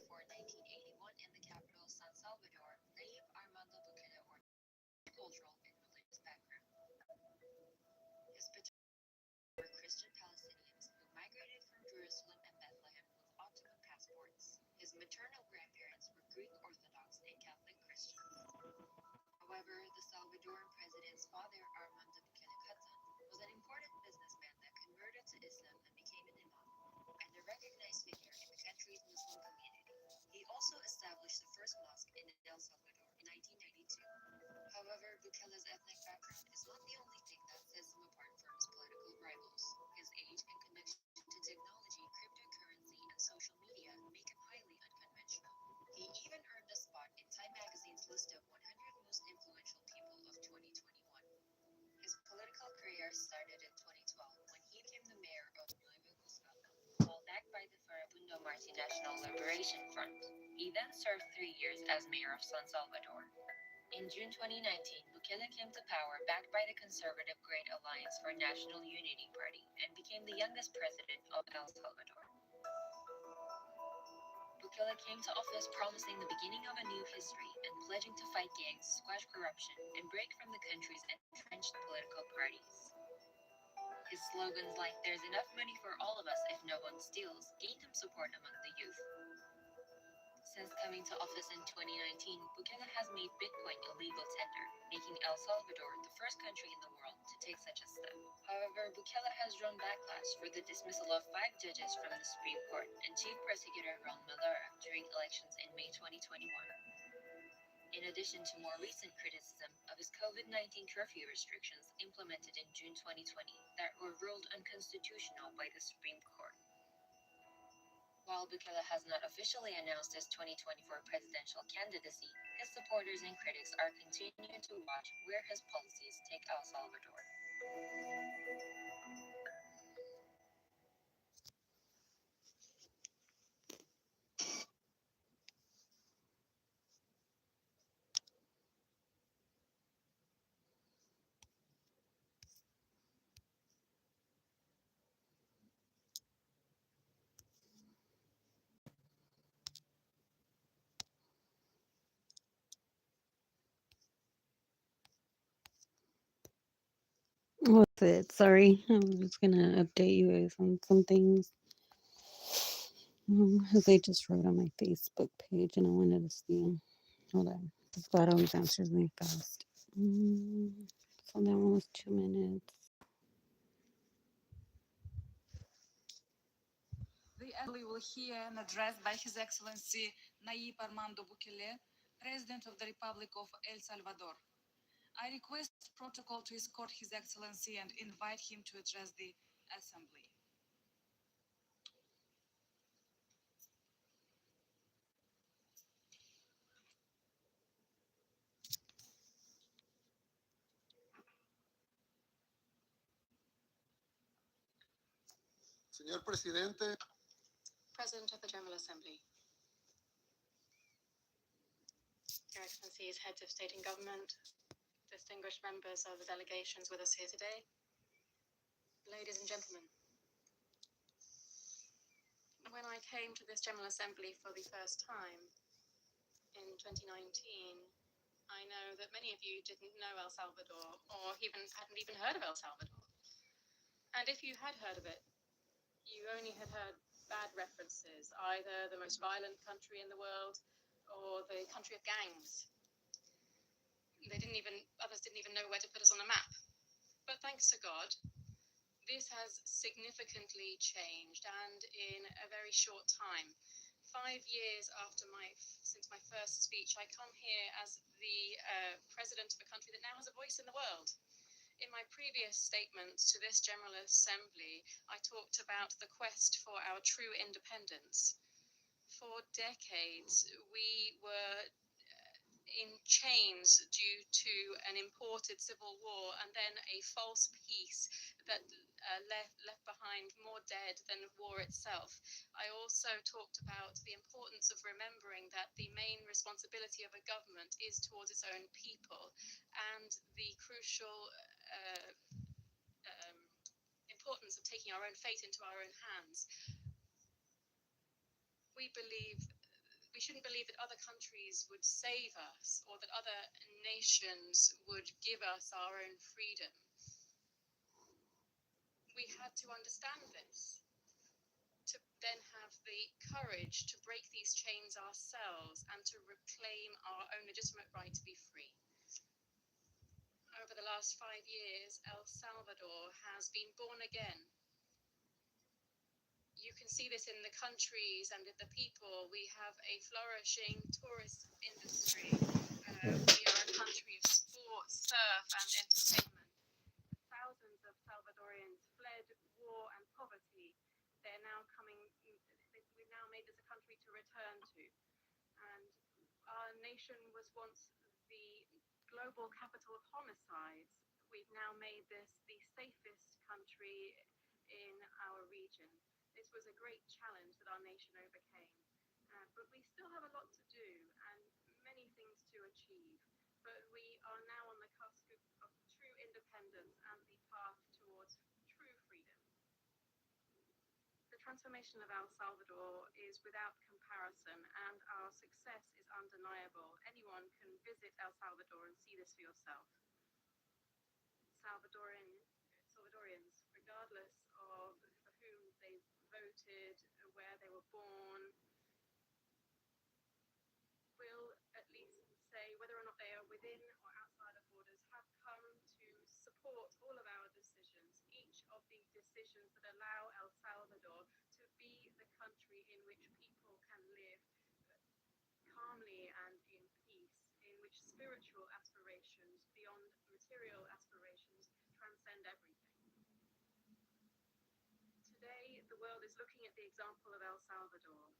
1981 in the capital San Salvador, Nayib Armando Bukele or cultural and religious background. His paternal were Christian Palestinians who migrated from Jerusalem and Bethlehem with Ottoman passports. His maternal grandparents were Greek Orthodox and Catholic Christians. However, the Salvadoran president's father, Armando Bukele was an important businessman that converted to Islam and became an imam, and a recognized figure in the country's Muslim community. He also established the first mosque in El Salvador in 1992. However, Bukele's ethnic background is not the only thing that sets him apart from his political rivals. His age and connection to technology, cryptocurrency, and social media make him highly unconventional. He even earned a spot in Time magazine's list of 100 most influential people of 2021. His political career started in 2012 when he became the mayor of Nueva Guzmán, while backed by the Farabundo Marti National Liberation Front. He then served 3 years as mayor of San Salvador. In June 2019, Bukele came to power backed by the conservative Great Alliance for National Unity Party and became the youngest president of El Salvador. Bukele came to office promising the beginning of a new history and pledging to fight gangs, squash corruption, and break from the country's entrenched political parties. His slogans like "There's enough money for all of us if no one steals" gained him support among the youth. Since coming to office in 2019, Bukele has made Bitcoin a legal tender, making El Salvador the first country in the world to take such a step. However, Bukele has drawn backlash for the dismissal of 5 judges from the Supreme Court and Chief Prosecutor Ron Malera during elections in May 2021. In addition to more recent criticism of his COVID-19 curfew restrictions implemented in June 2020 that were ruled unconstitutional by the Supreme Court. While Bukele has not officially announced his 2024 presidential candidacy, his supporters and critics are continuing to watch where his policies take El Salvador. What's it? Sorry, I was just gonna update you guys on some things. As I just wrote on my Facebook page, and I wanted to see. Hold on, this God always answers me fast. So that one was 2 minutes. The assembly will hear an address by His Excellency Nayib Armando Bukele, President of the Republic of El Salvador. I request protocol to escort His Excellency and invite him to address the assembly. Señor Presidente, President of the General Assembly, Your Excellencies, heads of state and government, distinguished members of the delegations with us here today, ladies and gentlemen. When I came to this General Assembly for the first time in 2019, I know that many of you didn't know El Salvador or hadn't even heard of El Salvador. And if you had heard of it, you only had heard bad references, either the most violent country in the world or the country of gangs. Others didn't even know where to put us on the map. But thanks to God, this has significantly changed, and in a very short time. 5 years since my first speech, I come here as the president of a country that now has a voice in the world. In my previous statements to this General Assembly, I talked about the quest for our true independence. For decades, we were in chains due to an imported civil war and then a false peace that left behind more dead than war itself. I also talked about the importance of remembering that the main responsibility of a government is towards its own people, and the crucial importance of taking our own fate into our own hands. We believe we shouldn't believe that other countries would save us or that other nations would give us our own freedom. We had to understand this, to then have the courage to break these chains ourselves and to reclaim our own legitimate right to be free. Over the last 5 years, El Salvador has been born again. You can see this in the countries and in the people. We have a flourishing tourist industry. We are a country of sport, surf, and entertainment. Thousands of Salvadorians fled war and poverty. They're now coming, we've now made this a country to return to. And our nation was once the global capital of homicides. We've now made this the safest country in our region. This was a great challenge that our nation overcame. But we still have a lot to do and many things to achieve. But we are now on the cusp of true independence and the path towards true freedom. The transformation of El Salvador is without comparison, and our success is undeniable. Anyone can visit El Salvador and see this for yourself. Salvadorians, regardless of for whom they voted, where they were born, will at least say whether or not they are within or outside of borders, have come to support all of our decisions, each of the decisions that allow El Salvador to be the country in which people can live calmly and in peace, in which spiritual aspirations beyond material aspirations transcend everything. Today, the world is looking at the example of El Salvador,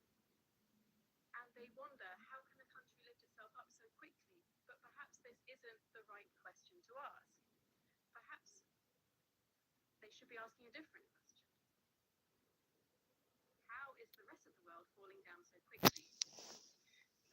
and they wonder, how can a country lift itself up so quickly? But perhaps this isn't the right question to ask. Perhaps they should be asking a different question. How is the rest of the world falling down so quickly?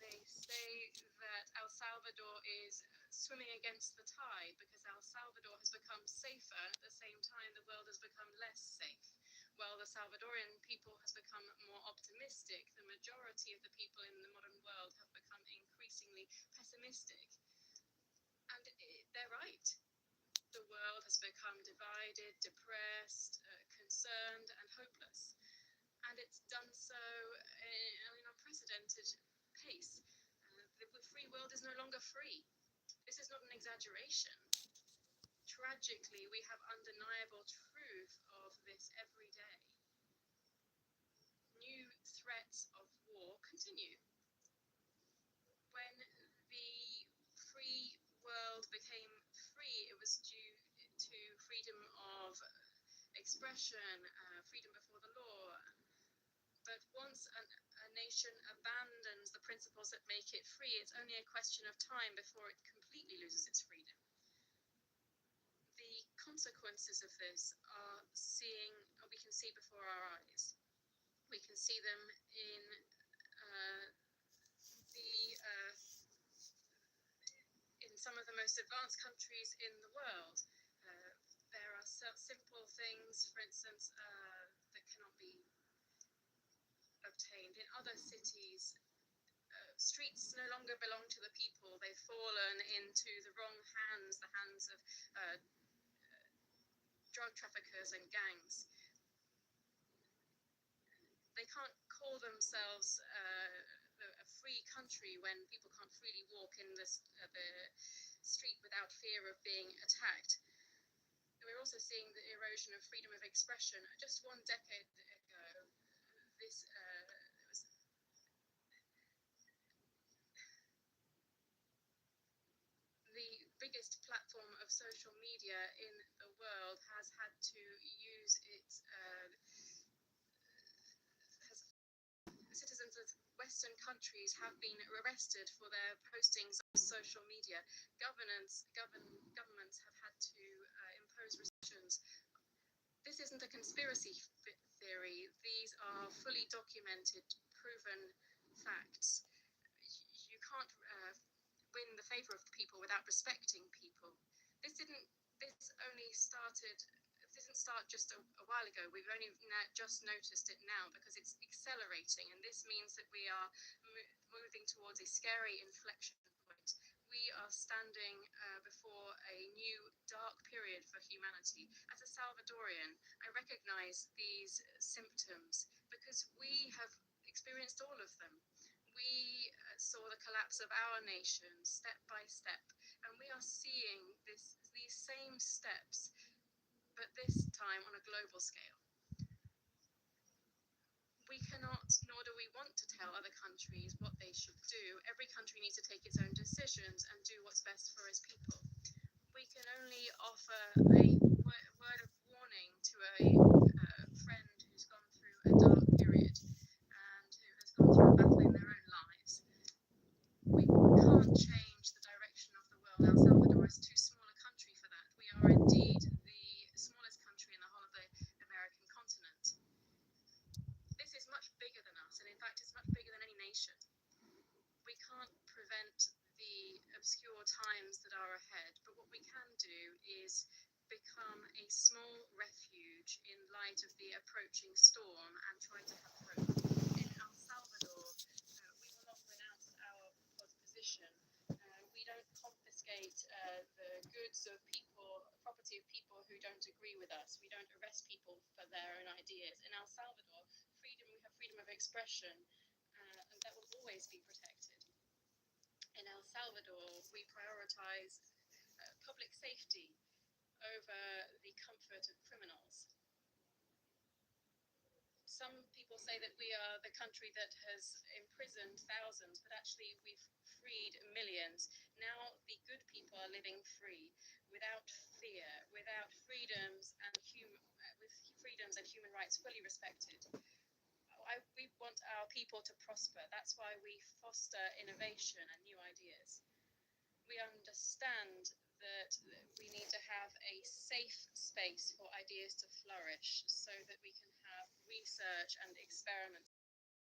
They say that El Salvador is swimming against the tide because El Salvador has become safer. At the same time, the world has become less safe. While the Salvadorian people has become more optimistic, the majority of the people in the modern world have become increasingly pessimistic. And they're right. The world has become divided, depressed, concerned, and hopeless. And it's done so in an unprecedented pace. The free world is no longer free. This is not an exaggeration. Tragically, we have undeniable truth of this every day. New threats of war continue. When the free world became free, it was due to freedom of expression, freedom before the law. But once a nation abandons the principles that make it free, it's only a question of time before it completely loses its freedom. The consequences of this are we can see before our eyes. We can see them in some of the most advanced countries in the world. There are simple things, for instance, that cannot be obtained. In other cities, streets no longer belong to the people. They've fallen into the wrong hands, the hands of drug traffickers and gangs. They can't call themselves a free country when people can't freely walk in the street without fear of being attacked. We're also seeing the erosion of freedom of expression. Just 1 decade ago, this was the biggest platform of social media in the world has had to use its citizens of Western countries have been arrested for their postings on social media. Governments have had to impose restrictions. This isn't a conspiracy theory. These are fully documented, proven facts. You can't win the favor of people without respecting people. This only started didn't start just a while ago. We've only just noticed it now because it's accelerating, and this means that we are moving towards a scary inflection point. We are standing before a new dark period for humanity. As a Salvadorian, I recognize these symptoms because we have experienced all of them. We saw the collapse of our nation step by step, and we are seeing these same steps, but this time on a global scale. We cannot, nor do we want to tell other countries what they should do. Every country needs to take its own decisions and do what's best for its people. We can only offer a word of warning to a friend who's gone through a dark period and who has gone through a battle in their own lives. We can't change the direction of the world. El Salvador is too small a country for that. We are indeed the smallest country in the whole of the American continent. This is much bigger than us, and in fact, it's much bigger than any nation. We can't prevent the obscure times that are ahead, but what we can do is become a small refuge in light of the approaching storm and try to have hope. In El Salvador, we will not renounce our position. We don't confiscate the goods of people, property of people who don't agree with us. We don't arrest people for their own ideas. In El Salvador, we have freedom of expression, and that will always be protected. In El Salvador, we prioritize public safety over the comfort of criminals. Some people say that we are the country that has imprisoned thousands, but actually we've freed millions. Now the good people are living free, without fear, without freedoms and human rights fully respected. We want our people to prosper. That's why we foster innovation and new ideas. We understand that we need to have a safe space for ideas to flourish so that we can have research and experiment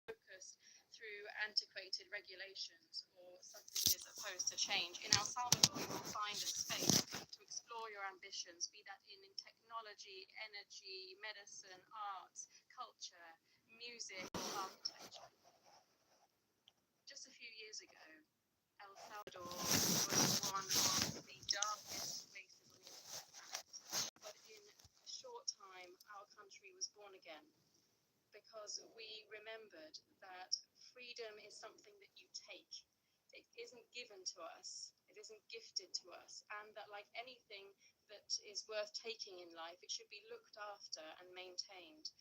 focused through antiquated regulations or subsidies opposed to change. In El Salvador, you will find a space to explore your ambitions, be that in technology, energy, medicine, arts, culture, music, or architecture. Just a few years ago, El Salvador was one of the darkest places on the planet. But in a short time, our country was born again because we remembered that freedom is something that you take. It isn't given to us. It isn't gifted to us. And that like anything that is worth taking in life, it should be looked after and maintained.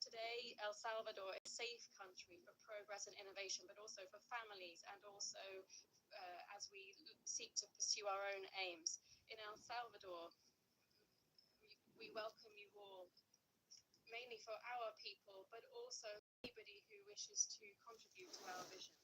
Today, El Salvador is a safe country for progress and innovation, but also for families and also as we seek to pursue our own aims. In El Salvador, we welcome you all, mainly for our people, but also anybody who wishes to contribute to our vision.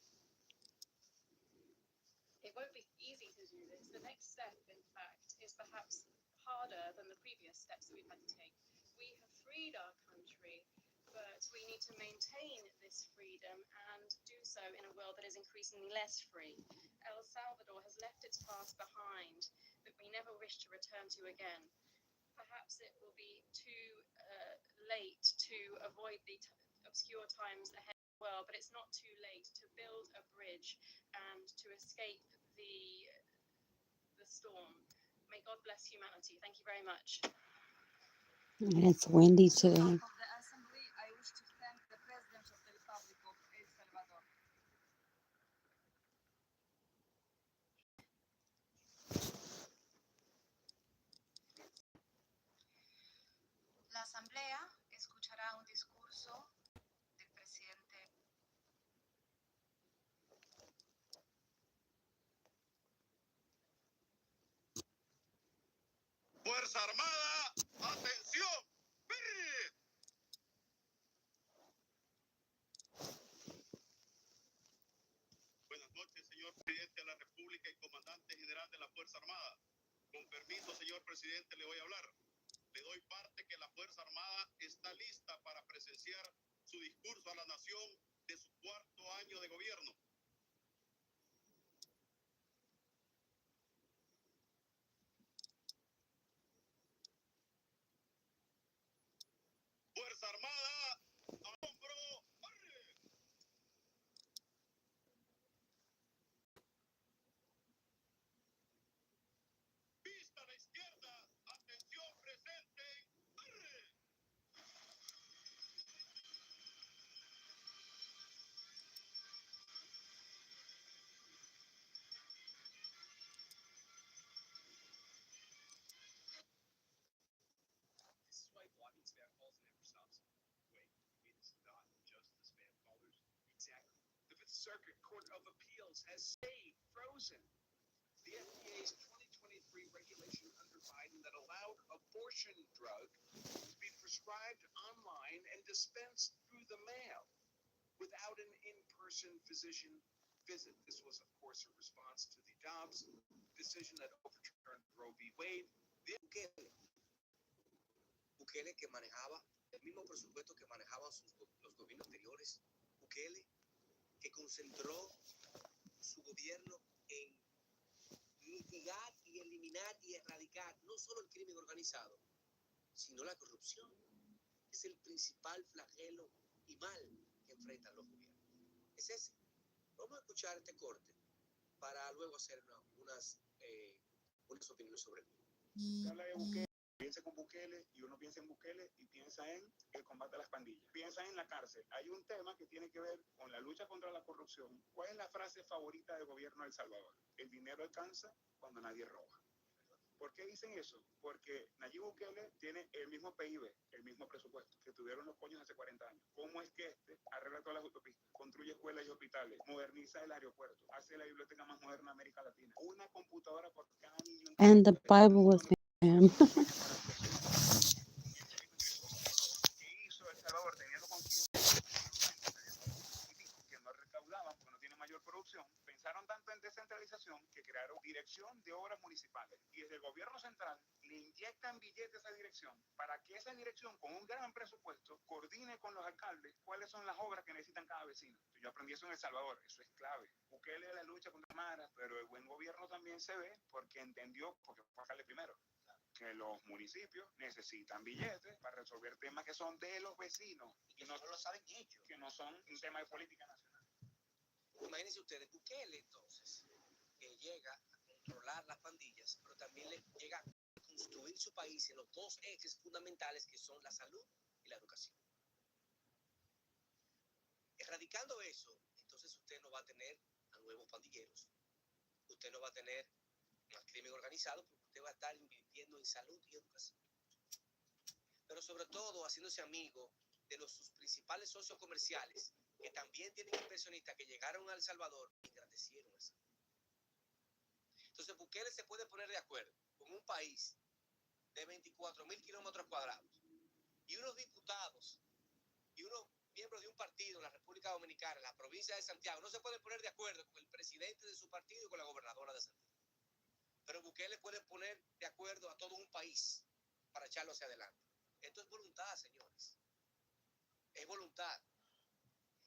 It won't be easy to do this. The next step, in fact, is perhaps harder than the previous steps that we've had to take. We have freed our country, but we need to maintain this freedom and do so in a world that is increasingly less free. El Salvador has left its past behind that we never wish to return to again. Perhaps it will be too late to avoid the obscure times ahead of the world, but it's not too late to build a bridge and to escape the storm. May God bless humanity. Thank you very much. It's windy today. On behalf of the Assembly, I wish to thank the President of the Republic of El Salvador. La Asamblea escuchará un discurso del presidente. Fuerza Armada, atención. ¡Firme! Buenas noches, señor presidente de la República y comandante general de la Fuerza Armada. Con permiso, señor presidente, le voy a hablar. Le doy parte que la Fuerza Armada está lista para presenciar su discurso a la nación de su 4º año de gobierno. Circuit Court of Appeals has stayed frozen the FDA's 2023 regulation under Biden that allowed abortion drug to be prescribed online and dispensed through the mail without an in-person physician visit. This was, of course, a response to the Dobbs decision that overturned Roe v. Wade. Bukele, que manejaba el mismo presupuesto que manejaban los gobiernos anteriores. Bukele, que concentró su gobierno en mitigar y eliminar y erradicar no solo el crimen organizado, sino la corrupción. Es el principal flagelo y mal que enfrentan los gobiernos. Es ese. Vamos a escuchar este corte para luego hacer unas opiniones sobre él. Se habla de Bukele, piensa con Bukele y uno piensa en Bukele y piensa en el combate a las pandillas. Piensa en la cárcel. Hay un tema que tiene que ver con la lucha contra la corrupción. ¿Cuál es la frase favorita del gobierno de El Salvador? El dinero alcanza cuando nadie roba. ¿Por qué dicen eso? Porque Nayib Bukele tiene el mismo PIB, el mismo presupuesto que tuvieron los coños hace 40 años. ¿Cómo es que arregla todas las autopistas, construye escuelas y hospitales, moderniza el aeropuerto, hace la biblioteca más moderna de América Latina? Una computadora por cada niño. And the Bible was him. ¿Qué hizo El Salvador teniendo conciencia que no recaudaban porque no tiene mayor producción? Pensaron tanto en descentralización que crearon dirección de obras municipales y desde el gobierno central le inyectan billetes a esa dirección para que esa dirección con un gran presupuesto coordine con los alcaldes cuáles son las obras que necesitan cada vecino. Yo aprendí eso en El Salvador, eso es clave. Bukele la lucha contra Mara, pero el buen gobierno también se ve porque entendió, porque fue alcalde primero, que los municipios necesitan billetes para resolver temas que son de los vecinos y que no lo saben ellos, que no son un tema de política nacional. Imagínense ustedes, Bukele entonces, que llega a controlar las pandillas, pero también le llega a construir su país en los dos ejes fundamentales que son la salud y la educación. Erradicando eso, entonces usted no va a tener a nuevos pandilleros, usted no va a tener más crimen organizado, porque usted va a estar invirtiendo en salud y educación. Pero sobre todo haciéndose amigo de sus principales socios comerciales, que también tienen inversionistas que llegaron a El Salvador y engrandecieron eso. Entonces Bukele se puede poner de acuerdo con un país de 24,000 kilómetros cuadrados y unos diputados y unos miembros de un partido en la República Dominicana, en la provincia de Santiago, no se pueden poner de acuerdo con el presidente de su partido y con la gobernadora de Santiago. Pero Bukele puede poner de acuerdo a todo un país para echarlo hacia adelante. Esto es voluntad, señores. Es voluntad.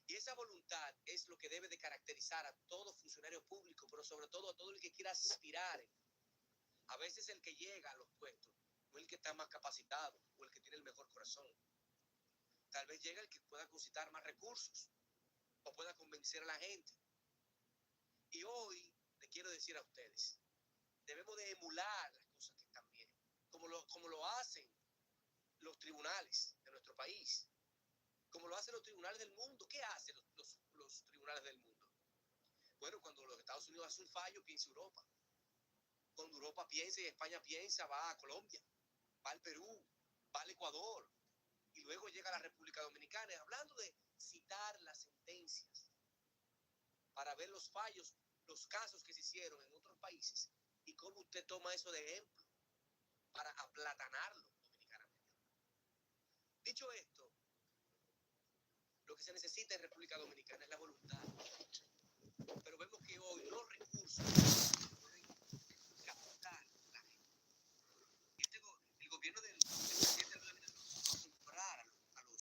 Y esa voluntad es lo que debe de caracterizar a todo funcionario público, pero sobre todo a todo el que quiera aspirar. A veces el que llega a los puestos no es el que está más capacitado o el que tiene el mejor corazón. Tal vez llega el que pueda concitar más recursos o pueda convencer a la gente. Y hoy le quiero decir a ustedes, debemos de emular las cosas que están bien, como lo hacen los tribunales de nuestro país, como lo hacen los tribunales del mundo. ¿Qué hacen los tribunales del mundo? Bueno, cuando los Estados Unidos hacen un fallo, piensa Europa. Cuando Europa piensa y España piensa, va a Colombia, va al Perú, va al Ecuador, y luego llega a la República Dominicana, hablando de citar las sentencias para ver los fallos, los casos que se hicieron en otros países y cómo usted toma eso de ejemplo para aplatanarlo dominicanamente. Dicho esto, lo que se necesita en República Dominicana es la voluntad